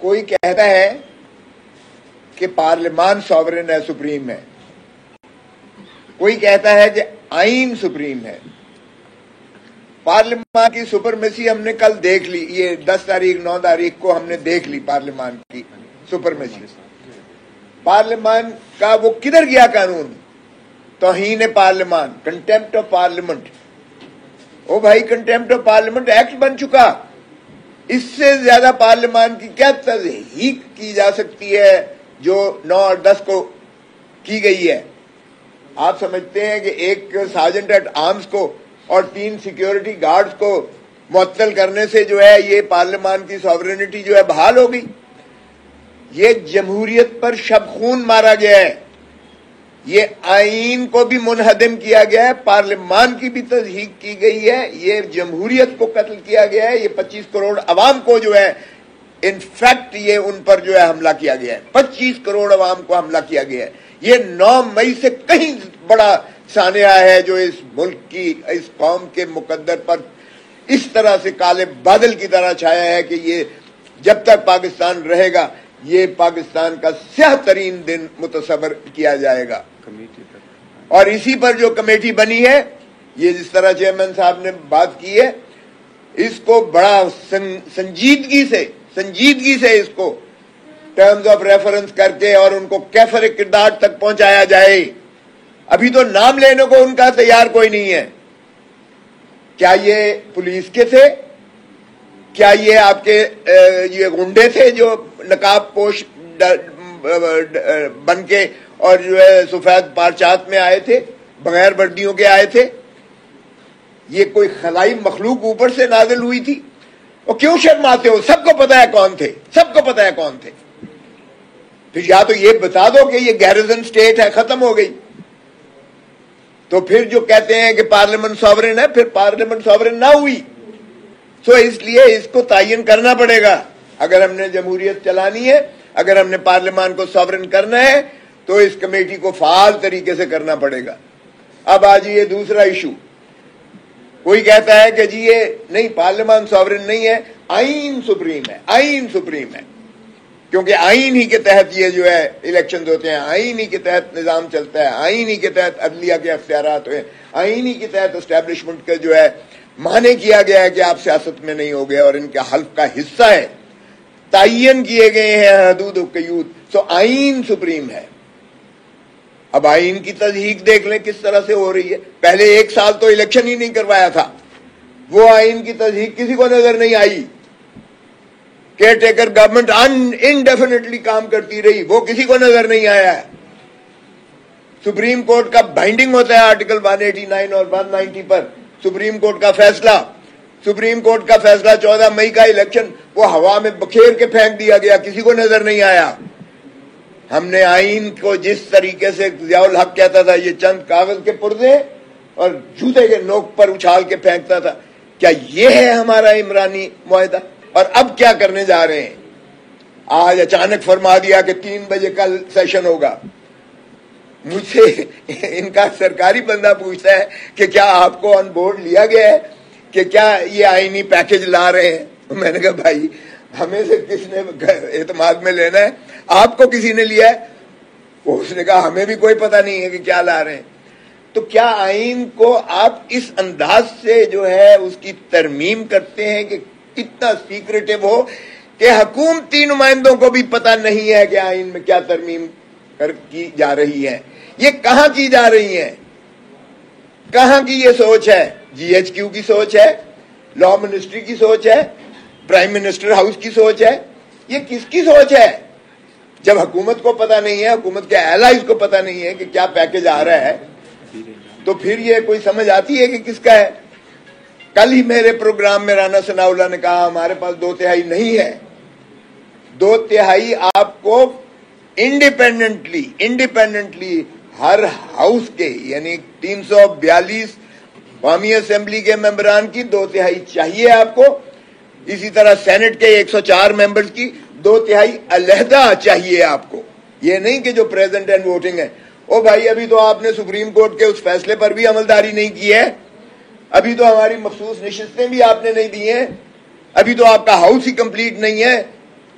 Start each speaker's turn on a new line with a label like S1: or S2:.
S1: کوئی کہتا ہے کہ پارلیمان سوورن ہے، سپریم ہے، کوئی کہتا ہے کہ آئین سپریم ہے۔ پارلیمان کی سپرمیسی ہم نے کل دیکھ لی، یہ 10 تاریخ 9 تاریخ کو ہم نے دیکھ لی پارلیمان کی سپرمیسی۔ پارلیمان کا وہ کدھر گیا قانون؟ توہین پارلیمان، کنٹیمپٹ آف پارلیمنٹ۔ او بھائی، کنٹیمپٹ آف پارلیمنٹ ایکٹ بن چکا، اس سے زیادہ پارلیمان کی کیا تضحیق کی جا سکتی ہے جو 9 اور 10 کو کی گئی ہے؟ آپ سمجھتے ہیں کہ ایک سارجنٹ ایٹ آرمز کو اور 3 سیکیورٹی گارڈز کو معطل کرنے سے جو ہے یہ پارلیمان کی سوورنٹی جو ہے بحال ہو گئی؟ یہ جمہوریت پر شب خون مارا گیا ہے، یہ آئین کو بھی منہدم کیا گیا ہے، پارلیمان کی بھی تضحیق کی گئی ہے، یہ جمہوریت کو قتل کیا گیا ہے، یہ 25 کروڑ عوام کو جو ہے انفیکٹ یہ ان پر جو ہے حملہ کیا گیا ہے، 25 کروڑ عوام کو حملہ کیا گیا ہے۔ یہ 9 مئی سے کہیں بڑا سانحہ ہے جو اس ملک کی، اس قوم کے مقدر پر اس طرح سے کالے بادل کی طرح چھایا ہے کہ یہ جب تک پاکستان رہے گا یہ پاکستان کا سیاہ ترین دن متصور کیا جائے گا۔ اور اسی پر جو کمیٹی بنی ہے، یہ جس طرح چیئرمین صاحب نے بات کی ہے، اس کو بڑا سنجیدگی سے اس کو ٹرمز آف ریفرنس کر کے اور ان کو کیفر کردار تک پہنچایا جائے۔ ابھی تو نام لینے کو ان کا تیار کوئی نہیں ہے۔ کیا یہ پولیس کے تھے؟ کیا یہ آپ کے یہ گنڈے تھے جو نقاب پوش بن کے اور جو ہے سفید پارچات میں آئے تھے، بغیر وردیوں کے آئے تھے؟ یہ کوئی خلائی مخلوق اوپر سے نازل ہوئی تھی؟ اور کیوں شرماتے ہو؟ سب کو پتا ہے کون تھے، سب کو پتا ہے کون تھے۔ پھر یا تو یہ بتا دو کہ یہ گیرزن سٹیٹ ہے، ختم ہو گئی، تو پھر جو کہتے ہیں کہ پارلیمنٹ سوورن ہے، پھر پارلیمنٹ سوورن نہ ہوئی۔ سو اس لیے اس کو تعین کرنا پڑے گا۔ اگر ہم نے جمہوریت چلانی ہے، اگر ہم نے پارلیمان کو سوورن کرنا ہے تو اس کمیٹی کو فعال طریقے سے کرنا پڑے گا۔ اب آج یہ دوسرا ایشو، کوئی کہتا ہے کہ جی یہ نہیں، پارلیمان سوورن نہیں ہے، آئین سپریم ہے، آئین سپریم ہے، کیونکہ آئین ہی کے تحت یہ جو ہے الیکشنز ہوتے ہیں، آئین ہی کے تحت نظام چلتا ہے، آئین ہی کے تحت عدلیہ کے اختیارات ہوئے، آئین ہی کے تحت اسٹیبلشمنٹ کا جو ہے مانے کیا گیا ہے کہ آپ سیاست میں نہیں ہو گئے اور ان کے حلف کا حصہ ہے، تعین کیے گئے ہیں حدود و قیود۔ سو آئین سپریم ہے۔ اب آئین کی تضحیق دیکھ لیں کس طرح سے ہو رہی ہے۔ پہلے 1 سال تو الیکشن ہی نہیں کروایا تھا، وہ آئین کی تضحیق کسی کو نظر نہیں آئی۔ کیئر ٹیکر گورنمنٹ انڈیفینیٹلی کام کرتی رہی، وہ کسی کو نظر نہیں آیا ہے۔ سپریم کورٹ کا بائنڈنگ ہوتا ہے آرٹیکل 189 اور 190 پر، سپریم کورٹ کا فیصلہ، سپریم کورٹ کا فیصلہ 14 مئی کا الیکشن وہ ہوا میں بکھیر کے پھینک دیا گیا، کسی کو نظر نہیں آیا۔ ہم نے آئین کو جس طریقے سے ضیاء الحق کہتا تھا یہ چند کاغذ کے پردے اور جوتے کے نوک پر اچھال کے پھینکتا تھا، کیا یہ ہے ہمارا عمرانی معاہدہ؟ اور اب کیا کرنے جا رہے ہیں؟ آج اچانک فرما دیا کہ 3 بجے کل سیشن ہوگا۔ مجھ سے ان کا سرکاری بندہ پوچھتا ہے کہ کیا آپ کو آن بورڈ لیا گیا ہے کہ کیا یہ آئینی پیکج لا رہے ہیں؟ میں نے کہا بھائی ہمیں سے کس نے اعتماد میں لینا ہے؟ آپ کو کسی نے لیا ہے؟ اس نے کہا ہمیں بھی کوئی پتہ نہیں ہے کہ کیا لا رہے ہیں۔ تو کیا آئین کو آپ اس انداز سے جو ہے اس کی ترمیم کرتے ہیں کہ اتنا سیکریٹو ہو کہ حکومتی نمائندوں کو بھی پتہ نہیں ہے کہ آئین میں کیا ترمیم کی جا رہی ہے؟ یہ کہاں کی جا رہی ہیں؟ کہاں کی یہ سوچ ہے؟ جی ایچ کیو کی سوچ ہے؟ لا منسٹری کی سوچ ہے؟ پرائم منسٹر ہاؤس کی سوچ ہے؟ یہ کس کی سوچ ہے؟ جب حکومت کو پتہ نہیں ہے، حکومت کے ایلائز کو پتہ نہیں ہے کہ کیا پیکج آ رہا ہے، تو پھر یہ کوئی سمجھ آتی ہے کہ کس کا ہے؟ کل ہی میرے پروگرام میں رانا ثناء اللہ نے کہا ہمارے پاس 2/3 نہیں ہے۔ 2/3 آپ کو انڈیپینڈنٹلی ہر ہاؤس کے، یعنی 342 قومی اسمبلی کے ممبران کی 2/3 چاہیے آپ کو، اسی طرح سینٹ کے 104 ممبرز کی 2/3 علیحدہ چاہیے آپ کو۔ یہ نہیں کہ جو پریزنٹ اینڈ ووٹنگ ہے۔ او بھائی ابھی تو آپ نے سپریم کورٹ کے اس فیصلے پر بھی عملداری نہیں کی ہے، ابھی تو ہماری مخصوص نشستیں بھی آپ نے نہیں دی ہیں، ابھی تو آپ کا ہاؤس ہی کمپلیٹ نہیں ہے،